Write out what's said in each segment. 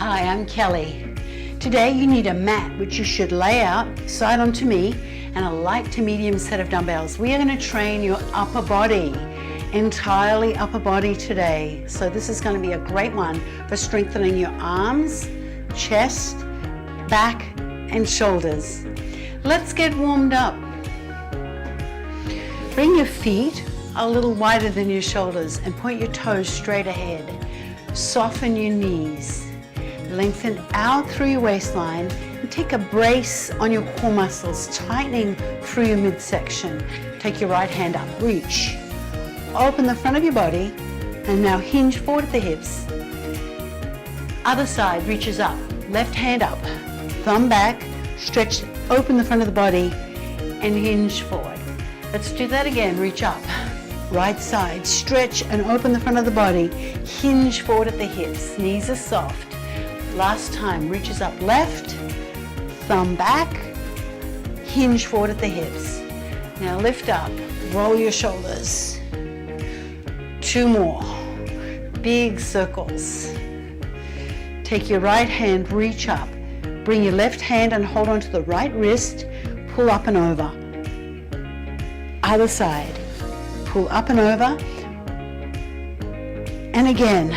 Hi, I'm Kelly. Today you need a mat which you should lay out side onto me and a light to medium set of dumbbells. We are going to train your upper body, entirely upper body today. So this is going to be a great one for strengthening your arms, chest, back and shoulders. Let's get warmed up. Bring your feet a little wider than your shoulders and point your toes straight ahead. Soften your knees. Lengthen out through your waistline and take a brace on your core muscles, tightening through your midsection. Take your right hand up, reach. Open the front of your body and now hinge forward at the hips. Other side reaches up, left hand up, thumb back, stretch, open the front of the body and hinge forward. Let's do that again, reach up. Right side, stretch and open the front of the body, hinge forward at the hips, knees are soft. Last time, reaches up left, thumb back, hinge forward at the hips. Now lift up, roll your shoulders. 2 more, big circles. Take your right hand, reach up. Bring your left hand and hold onto the right wrist, pull up and over. Other side, pull up and over. And again,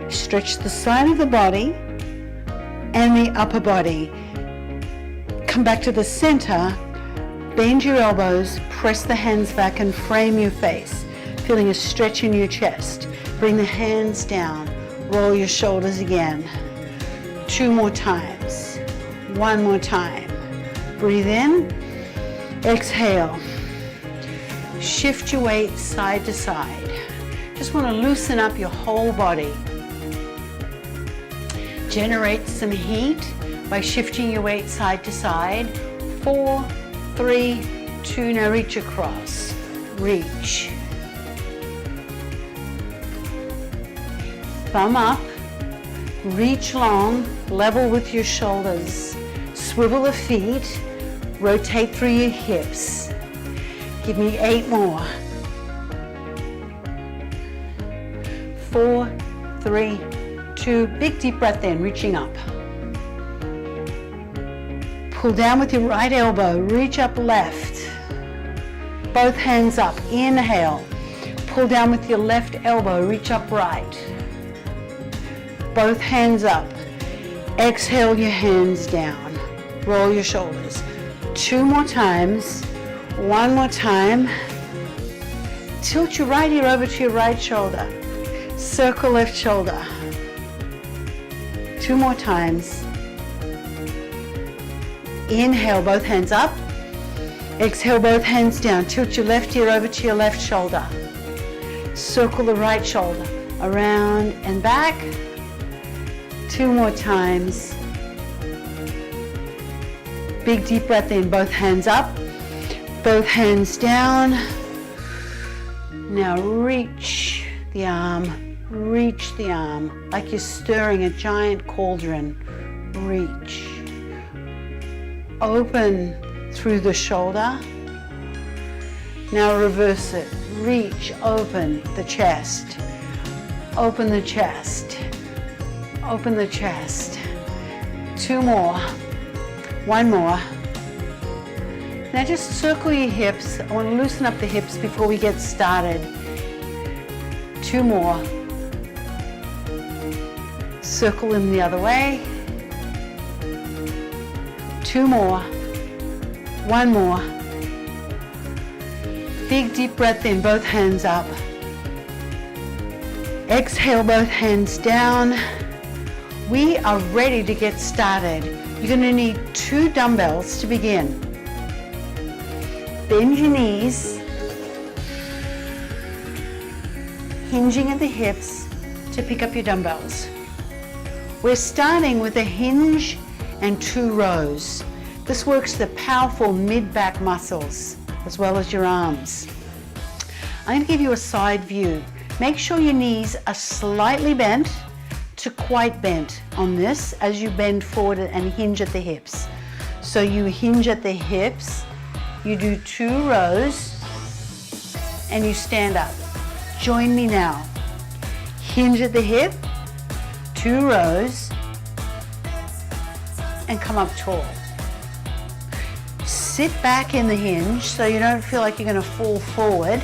stretch the side of the body and the upper body. Come back to the center, bend your elbows, press the hands back and frame your face, feeling a stretch in your chest. Bring the hands down, roll your shoulders again. 2 more times, 1 more time. Breathe in, exhale. Shift your weight side to side. Just want to loosen up your whole body. Generate some heat by shifting your weight side to side. 4, 3, 2, now reach across. Reach. Thumb up, reach long, level with your shoulders. Swivel the feet, rotate through your hips. Give me 8 more. 4, 3, 2, big deep breath in, reaching up. Pull down with your right elbow, reach up left. Both hands up, inhale. Pull down with your left elbow, reach up right. Both hands up. Exhale your hands down. Roll your shoulders. 2 more times. 1 more time. Tilt your right ear over to your right shoulder. Circle left shoulder. 2 more times. Inhale, both hands up. Exhale, both hands down. Tilt your left ear over to your left shoulder. Circle the right shoulder. Around and back. 2 more times. Big deep breath in, both hands up. Both hands down. Now reach the arm, like you're stirring a giant cauldron. Reach. Open through the shoulder. Now reverse it. Reach, open the chest. Open the chest. Open the chest. 2 more. 1 more. Now just circle your hips. I want to loosen up the hips before we get started. 2 more. Circle them the other way. 2 more. 1 more. Big deep breath in, both hands up. Exhale, both hands down. We are ready to get started. You're going to need 2 dumbbells to begin. Bend your knees, hinging at the hips to pick up your dumbbells. We're starting with a hinge and 2 rows. This works the powerful mid-back muscles as well as your arms. I'm going to give you a side view. Make sure your knees are slightly bent to quite bent on this as you bend forward and hinge at the hips. So you hinge at the hips, you do 2 rows, and you stand up. Join me now. Hinge at the hip, 2 rows, and come up tall. Sit back in the hinge so you don't feel like you're going to fall forward.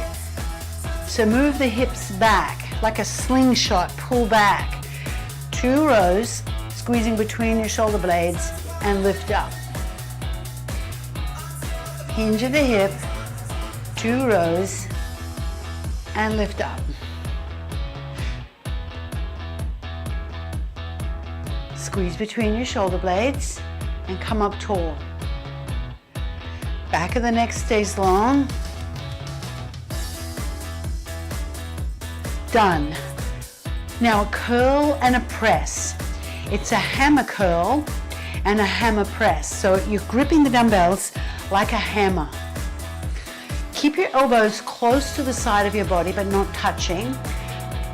So move the hips back like a slingshot, pull back. 2 rows, squeezing between your shoulder blades and lift up. Hinge at the hip, 2 rows, and lift up. Squeeze between your shoulder blades and come up tall. Back of the neck stays long. Done. Now a curl and a press. It's a hammer curl and a hammer press. So you're gripping the dumbbells like a hammer. Keep your elbows close to the side of your body but not touching.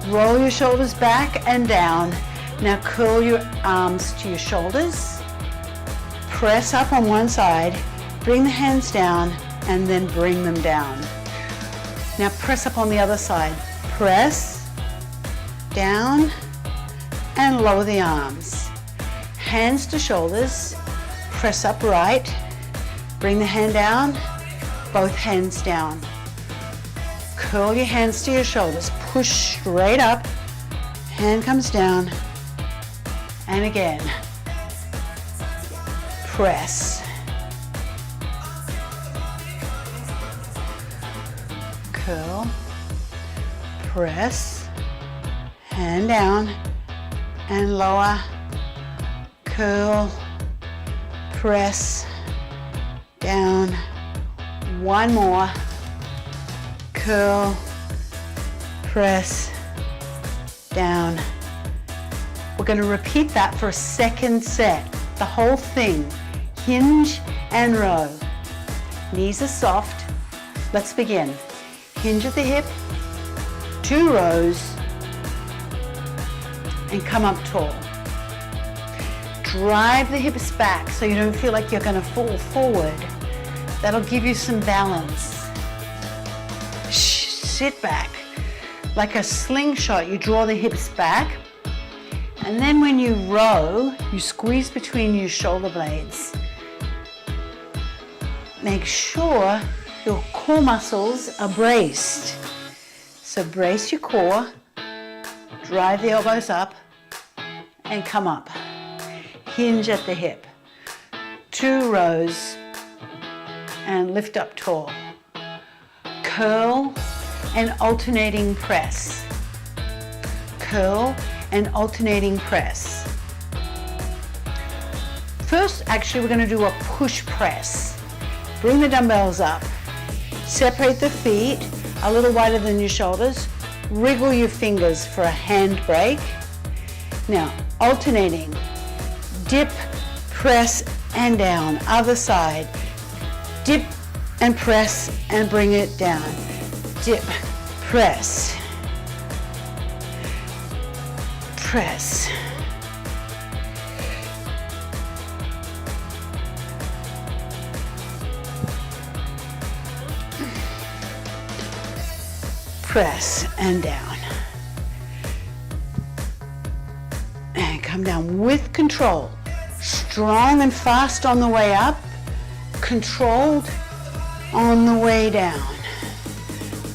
Roll your shoulders back and down. Now curl your arms to your shoulders. Press up on one side, bring the hands down, and then bring them down. Now press up on the other side. Press, down, and lower the arms. Hands to shoulders, press up right, bring the hand down, both hands down. Curl your hands to your shoulders, push straight up, hand comes down, and again, press. Curl, press, hand down, and lower, curl, press, down, one more, curl, press, down. We're going to repeat that for a second set, the whole thing, hinge and row. Knees are soft. Let's begin. Hinge at the hip, 2 rows, and come up tall. Drive the hips back so you don't feel like you're going to fall forward. That'll give you some balance. Sit back. Like a slingshot, you draw the hips back. And then when you row, you squeeze between your shoulder blades. Make sure your core muscles are braced. So brace your core, drive the elbows up, and come up. Hinge at the hip. 2 rows, and lift up tall. Curl and alternating press. Curl and alternating press. First, actually, we're going to do a push press. Bring the dumbbells up. Separate the feet a little wider than your shoulders. Wriggle your fingers for a hand break. Now, alternating. Dip, press, and down. Other side. Dip and press and bring it down. Dip, press. Press. Press and down. And come down with control. Strong and fast on the way up. Controlled on the way down.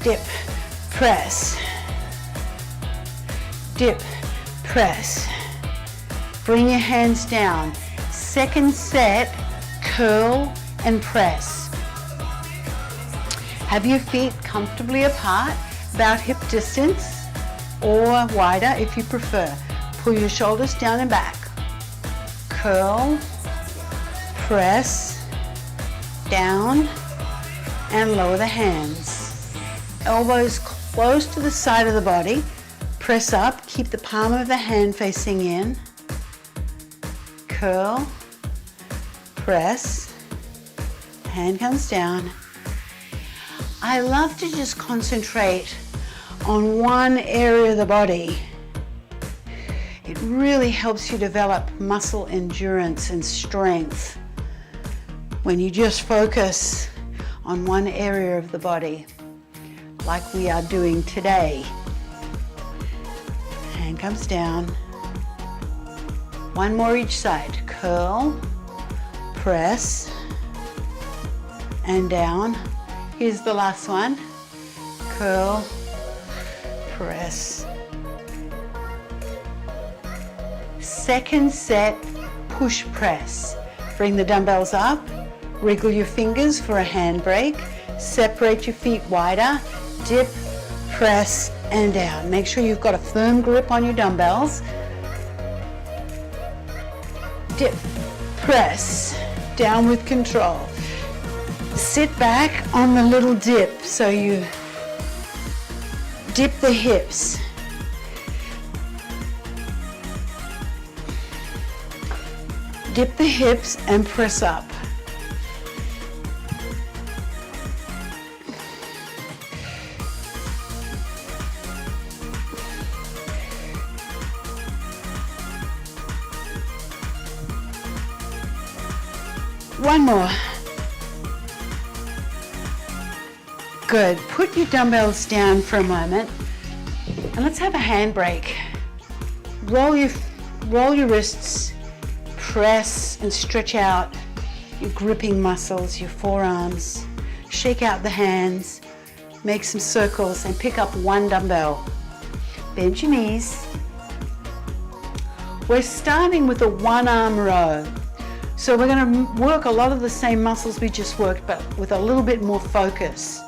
Dip, press. Dip, press. Bring your hands down. Second set, curl and press. Have your feet comfortably apart, about hip distance, or wider if you prefer. Pull your shoulders down and back. Curl, press, down, and lower the hands. Elbows close to the side of the body. Press up, keep the palm of the hand facing in. Curl, press, hand comes down. I love to just concentrate on one area of the body. It really helps you develop muscle endurance and strength when you just focus on one area of the body, like we are doing today. Hand comes down. One more each side. Curl, press, and down. Here's the last one. Curl, press. Second set, push press. Bring the dumbbells up, wriggle your fingers for a handbrake, separate your feet wider, dip, press, and down. Make sure you've got a firm grip on your dumbbells. Dip, press, down with control. Sit back on the little dip, so you dip the hips. Dip the hips and press up. One more. Good. Put your dumbbells down for a moment and let's have a handbrake. Roll your wrists, press and stretch out your gripping muscles, your forearms. Shake out the hands, make some circles and pick up one dumbbell. Bend your knees. We're starting with a one-arm row. So we're going to work a lot of the same muscles we just worked, but with a little bit more focus.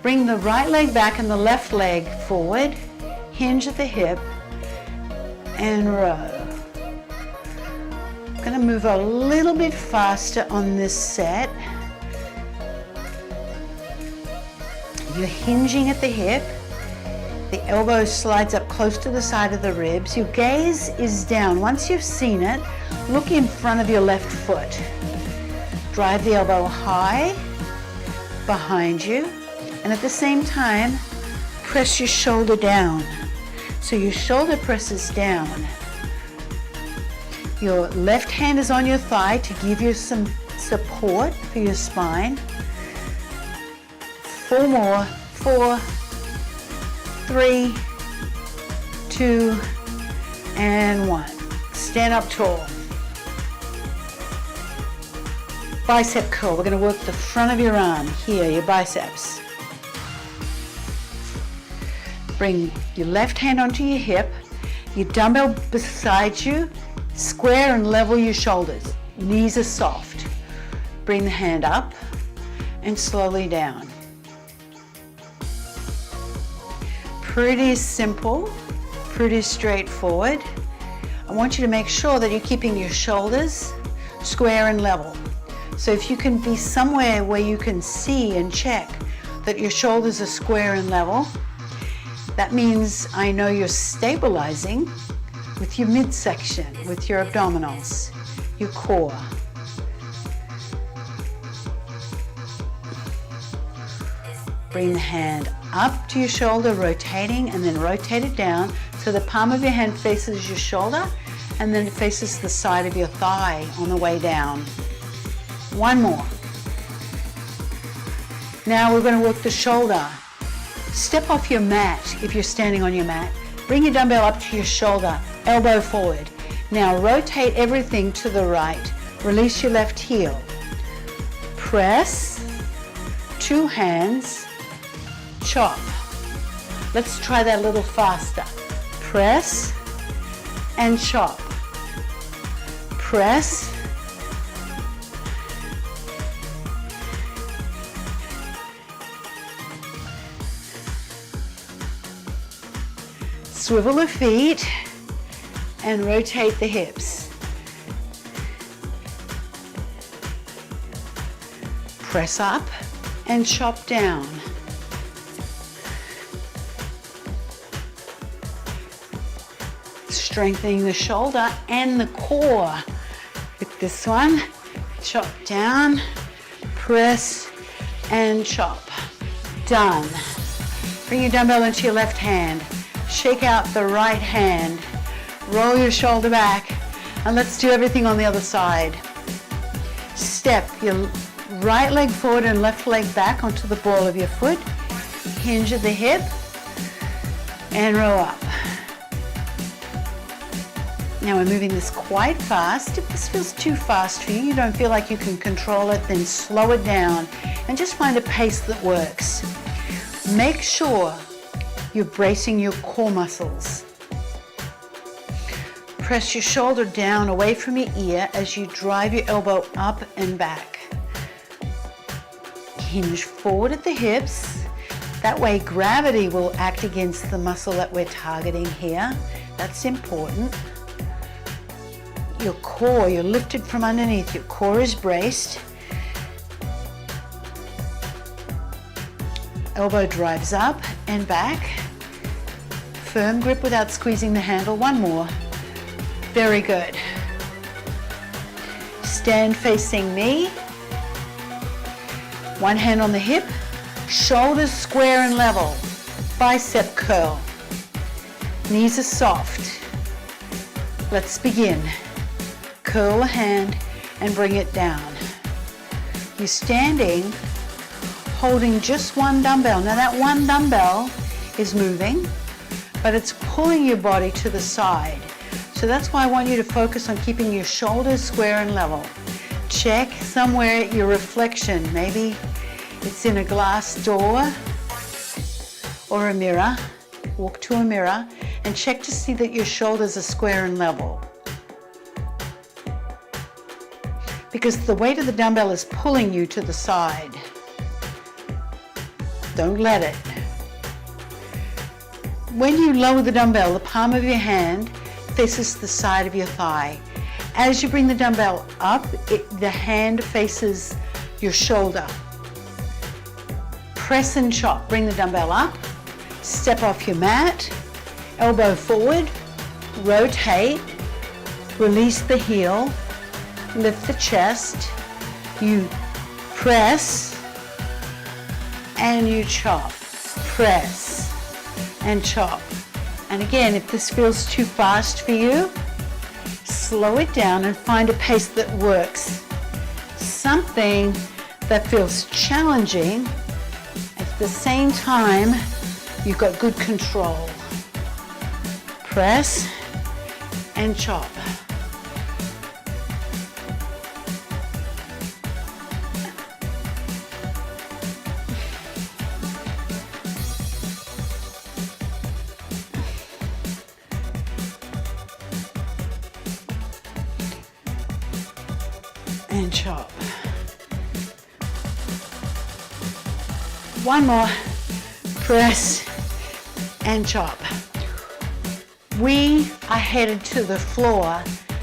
Bring the right leg back and the left leg forward, hinge at the hip, and row. I'm going to move a little bit faster on this set. You're hinging at the hip. The elbow slides up close to the side of the ribs. Your gaze is down. Once you've seen it, look in front of your left foot. Drive the elbow high behind you, and at the same time, press your shoulder down. So your shoulder presses down. Your left hand is on your thigh to give you some support for your spine. 4 more. 4, 3, 2, and 1. Stand up tall. Bicep curl. We're going to work the front of your arm here, your biceps. Bring your left hand onto your hip, your dumbbell beside you, square and level your shoulders. Knees are soft. Bring the hand up and slowly down. Pretty simple, pretty straightforward. I want you to make sure that you're keeping your shoulders square and level. So if you can be somewhere where you can see and check that your shoulders are square and level, that means I know you're stabilizing with your midsection, with your abdominals, your core. Bring the hand up to your shoulder, rotating, and then rotate it down so the palm of your hand faces your shoulder and then it faces the side of your thigh on the way down. One more. Now we're going to work the shoulder. Step off your mat if you're standing on your mat. Bring your dumbbell up to your shoulder, elbow forward. Now rotate everything to the right. Release your left heel. Press, 2 hands, chop. Let's try that a little faster. Press and chop. Press. Swivel the feet and rotate the hips. Press up and chop down. Strengthening the shoulder and the core. With this one, chop down, press and chop. Done. Bring your dumbbell into your left hand. Shake out the right hand. Roll your shoulder back. And let's do everything on the other side. Step your right leg forward and left leg back onto the ball of your foot. Hinge at the hip and roll up. Now we're moving this quite fast. If this feels too fast for you, you don't feel like you can control it, then slow it down and just find a pace that works. Make sure you're bracing your core muscles. Press your shoulder down away from your ear as you drive your elbow up and back. Hinge forward at the hips. That way gravity will act against the muscle that we're targeting here. That's important. Your core, you're lifted from underneath. Your core is braced. Elbow drives up and back. Firm grip without squeezing the handle. One more. Very good. Stand facing me. One hand on the hip. Shoulders square and level. Bicep curl. Knees are soft. Let's begin. Curl a hand and bring it down. You're standing, holding just one dumbbell. Now that one dumbbell is moving, but it's pulling your body to the side. So that's why I want you to focus on keeping your shoulders square and level. Check somewhere your reflection. Maybe it's in a glass door or a mirror. Walk to a mirror and check to see that your shoulders are square and level. Because the weight of the dumbbell is pulling you to the side. Don't let it. When you lower the dumbbell, the palm of your hand faces the side of your thigh. As you bring the dumbbell up, the hand faces your shoulder. Press and chop. Bring the dumbbell up. Step off your mat. Elbow forward. Rotate. Release the heel. Lift the chest. You press and you chop. Press and chop. And again, if this feels too fast for you, slow it down and find a pace that works. Something that feels challenging, at the same time, you've got good control. Press and chop. And chop. One more. Press and chop. We are headed to the floor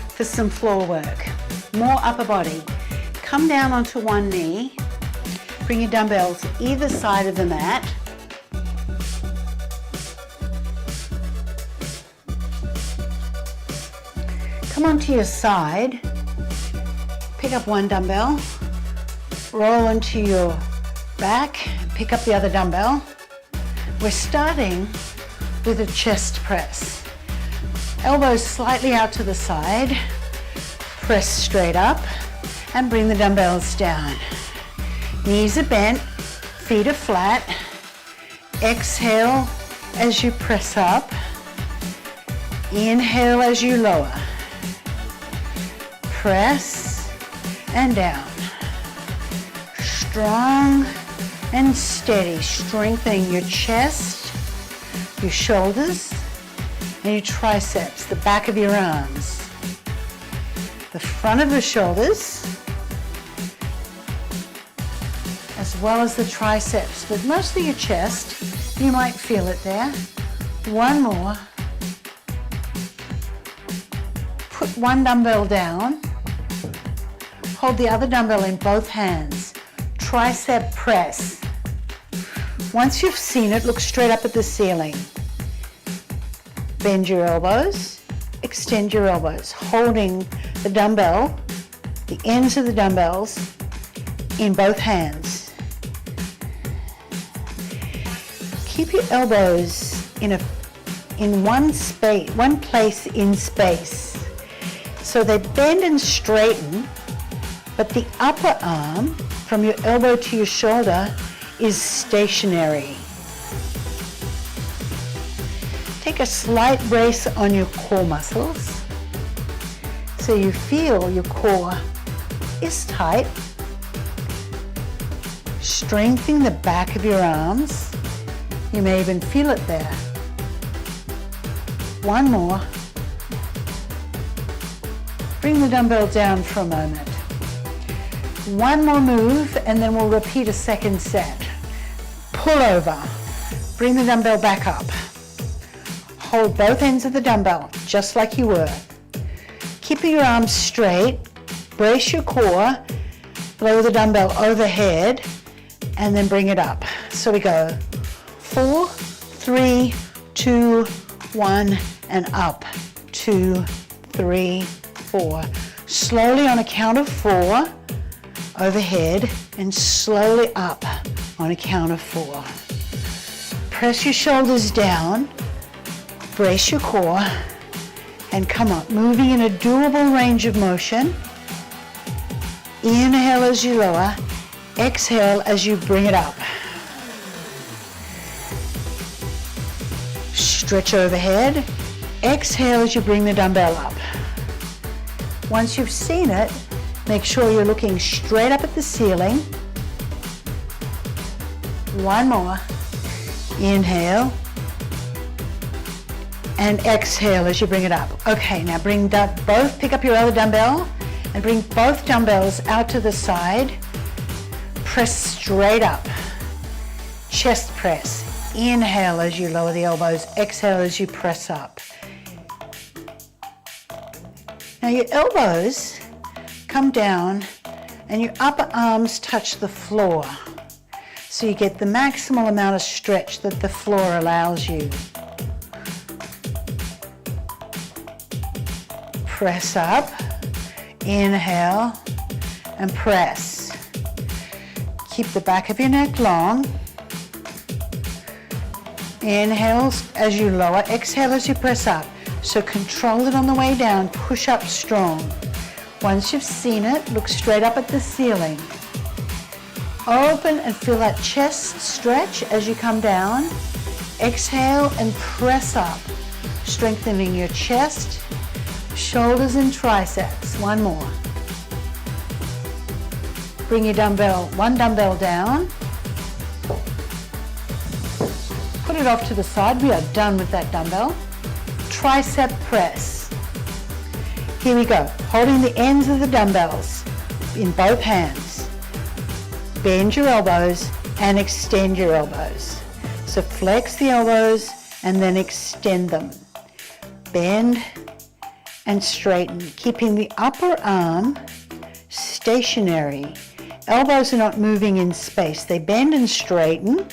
for some floor work. More upper body. Come down onto one knee. Bring your dumbbells either side of the mat. Come onto your side. Pick up one dumbbell, roll into your back, pick up the other dumbbell. We're starting with a chest press. Elbows slightly out to the side, press straight up and bring the dumbbells down. Knees are bent, feet are flat. Exhale as you press up. Inhale as you lower. Press and down. Strong and steady, strengthening your chest, your shoulders, and your triceps, the back of your arms, the front of the shoulders, as well as the triceps, but mostly your chest. You might feel it there. One more. Put one dumbbell down. Hold the other dumbbell in both hands. Tricep press. Once you've seen it, look straight up at the ceiling. Bend your elbows, extend your elbows, holding the dumbbell, the ends of the dumbbells in both hands. Keep your elbows in one place in space. So they bend and straighten, but the upper arm from your elbow to your shoulder is stationary. Take a slight brace on your core muscles. so you feel your core is tight. Strengthening the back of your arms. You may even feel it there. One more. Bring the dumbbell down for a moment. One more move and then we'll repeat a second set. Pull over. Bring the dumbbell back up. Hold both ends of the dumbbell just like you were. Keeping your arms straight. Brace your core. Lower the dumbbell overhead and then bring it up. So we go 4, 3, 2, 1 and up. 2, 3, 4. Slowly on a count of 4. Overhead and slowly up on a count of 4. Press your shoulders down, brace your core, and come up, moving in a doable range of motion. Inhale as you lower, exhale as you bring it up. Stretch overhead, exhale as you bring the dumbbell up. Once you've seen it, make sure you're looking straight up at the ceiling. One more. Inhale. And exhale as you bring it up. Okay, now bring both, pick up your other dumbbell and bring both dumbbells out to the side. Press straight up. Chest press. Inhale as you lower the elbows. Exhale as you press up. Now your elbows come down and your upper arms touch the floor. So you get the maximal amount of stretch that the floor allows you. Press up, inhale, and press. Keep the back of your neck long. Inhale as you lower, exhale as you press up. So control it on the way down, push up strong. Once you've seen it, look straight up at the ceiling. Open and feel that chest stretch as you come down. Exhale and press up, strengthening your chest, shoulders and triceps. One more. Bring your dumbbell, one dumbbell down. Put it off to the side. We are done with that dumbbell. Tricep press. Here we go. Holding the ends of the dumbbells in both hands. Bend your elbows and extend your elbows. So flex the elbows and then extend them. Bend and straighten, keeping the upper arm stationary. Elbows are not moving in space. They bend and straighten,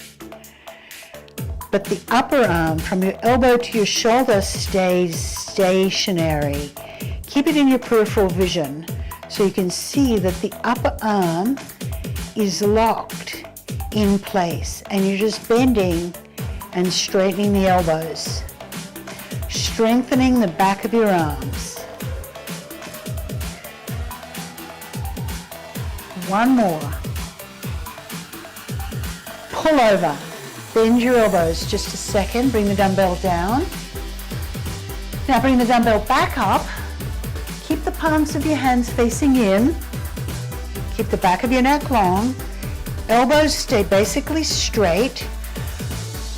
but the upper arm from your elbow to your shoulder stays stationary. Keep it in your peripheral vision so you can see that the upper arm is locked in place and you're just bending and straightening the elbows, strengthening the back of your arms. One more. Pull over. Bend your elbows just a second. Bring the dumbbell down. Now bring the dumbbell back up. Keep the palms of your hands facing in. Keep the back of your neck long. Elbows stay basically straight.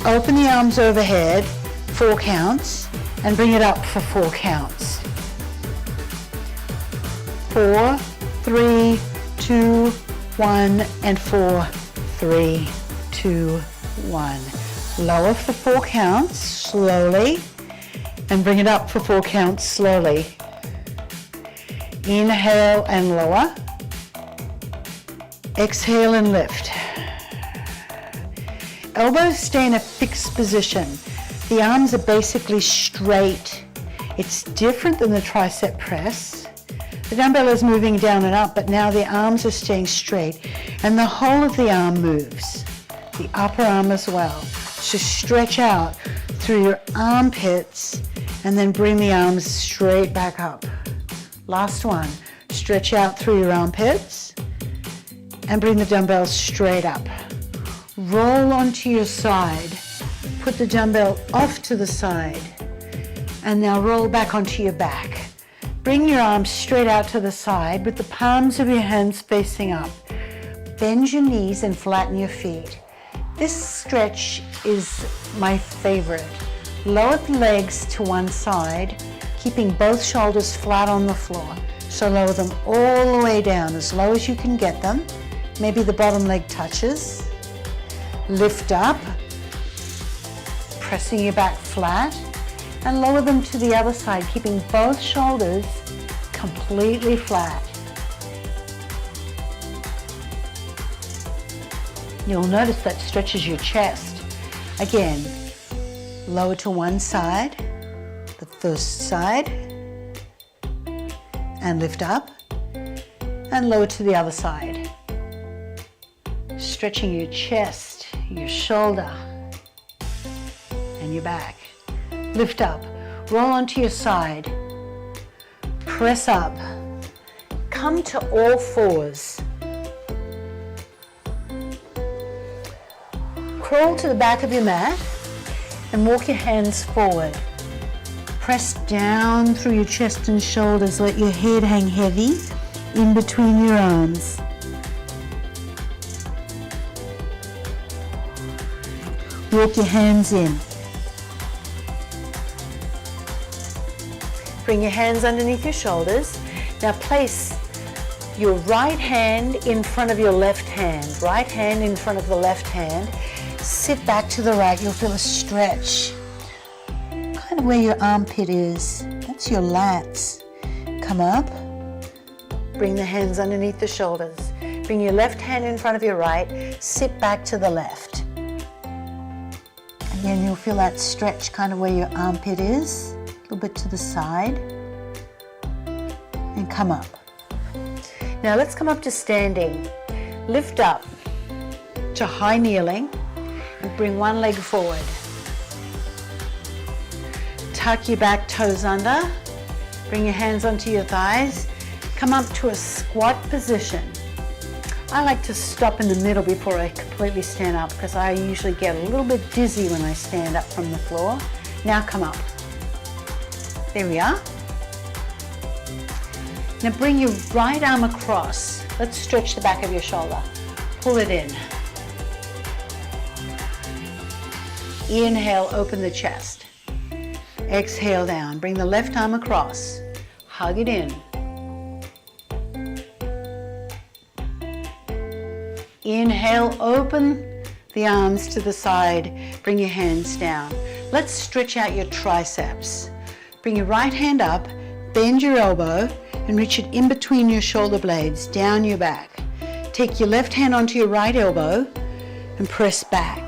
Open the arms overhead, 4 counts, and bring it up for 4 counts. 4, 3, 2, 1, and 4, 3, 2, 1. Lower for 4 counts, slowly, and bring it up for 4 counts, slowly. Inhale and lower. Exhale and lift. Elbows stay in a fixed position. The arms are basically straight. It's different than the tricep press. The dumbbell is moving down and up, but now the arms are staying straight, and the whole of the arm moves, the upper arm as well. So stretch out through your armpits, and then bring the arms straight back up. Last one. Stretch out through your armpits, and bring the dumbbell straight up. Roll onto your side. Put the dumbbell off to the side, and now roll back onto your back. Bring your arms straight out to the side with the palms of your hands facing up. Bend your knees and flatten your feet. This stretch is my favorite. Lower the legs to one side, keeping both shoulders flat on the floor. So lower them all the way down, as low as you can get them. Maybe the bottom leg touches. Lift up, pressing your back flat, and lower them to the other side, keeping both shoulders completely flat. You'll notice that stretches your chest. Again, lower to one side, the first side, and lift up, and lower to the other side. Stretching your chest, your shoulder, and your back. Lift up, roll onto your side, press up, come to all fours. Crawl to the back of your mat and walk your hands forward. Press down through your chest and shoulders, let your head hang heavy in between your arms. Walk your hands in. Bring your hands underneath your shoulders. Now place your right hand in front of your left hand. Right hand in front of the left hand. Sit back to the right. You'll feel a stretch. Kind of where your armpit is. That's your lats. Come up. Bring the hands underneath the shoulders. Bring your left hand in front of your right. Sit back to the left. Again, you'll feel that stretch kind of where your armpit is. A little bit to the side, and come up. Now let's come up to standing. Lift up to high kneeling and bring one leg forward. Tuck your back toes under, bring your hands onto your thighs, come up to a squat position. I like to stop in the middle before I completely stand up because I usually get a little bit dizzy when I stand up from the floor. Now come up. There we are. Now bring your right arm across. Let's stretch the back of your shoulder. Pull it in. Inhale, open the chest. Exhale down. Bring the left arm across. Hug it in. Inhale, open the arms to the side. Bring your hands down. Let's stretch out your triceps. Bring your right hand up, bend your elbow, and reach it in between your shoulder blades, down your back. Take your left hand onto your right elbow and press back.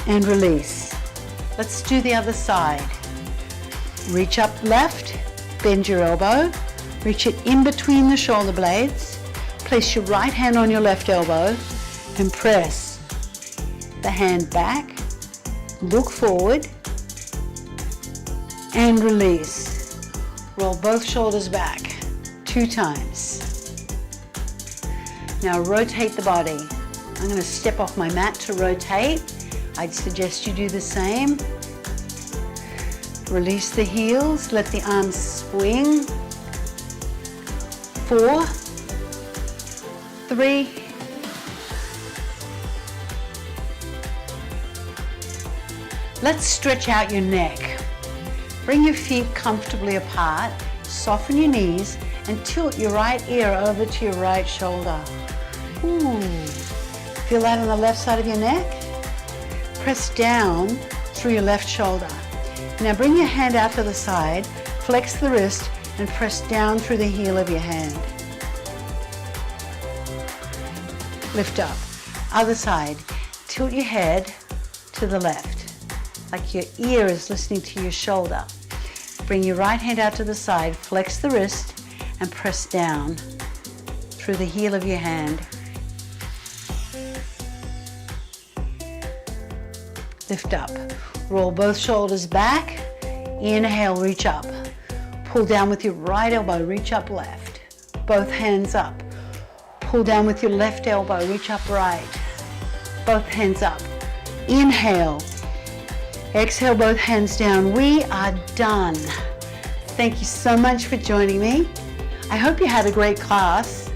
And release. Let's do the other side. Reach up left, bend your elbow, reach it in between the shoulder blades, place your right hand on your left elbow and press the hand back. Look forward and release. Roll both shoulders back 2 times. Now rotate the body. I'm going to step off my mat to rotate. I'd suggest you do the same. Release the heels, let the arms swing. 4, 3, let's stretch out your neck. Bring your feet comfortably apart, soften your knees, and tilt your right ear over to your right shoulder. Ooh. Feel that on the left side of your neck? Press down through your left shoulder. Now bring your hand out to the side, flex the wrist, and press down through the heel of your hand. Lift up. Other side. Tilt your head to the left, like your ear is listening to your shoulder. Bring your right hand out to the side, flex the wrist, and press down through the heel of your hand. Lift up. Roll both shoulders back. Inhale, reach up. Pull down with your right elbow, reach up left. Both hands up. Pull down with your left elbow, reach up right. Both hands up. Inhale. Exhale, both hands down. We are done. Thank you so much for joining me. I hope you had a great class.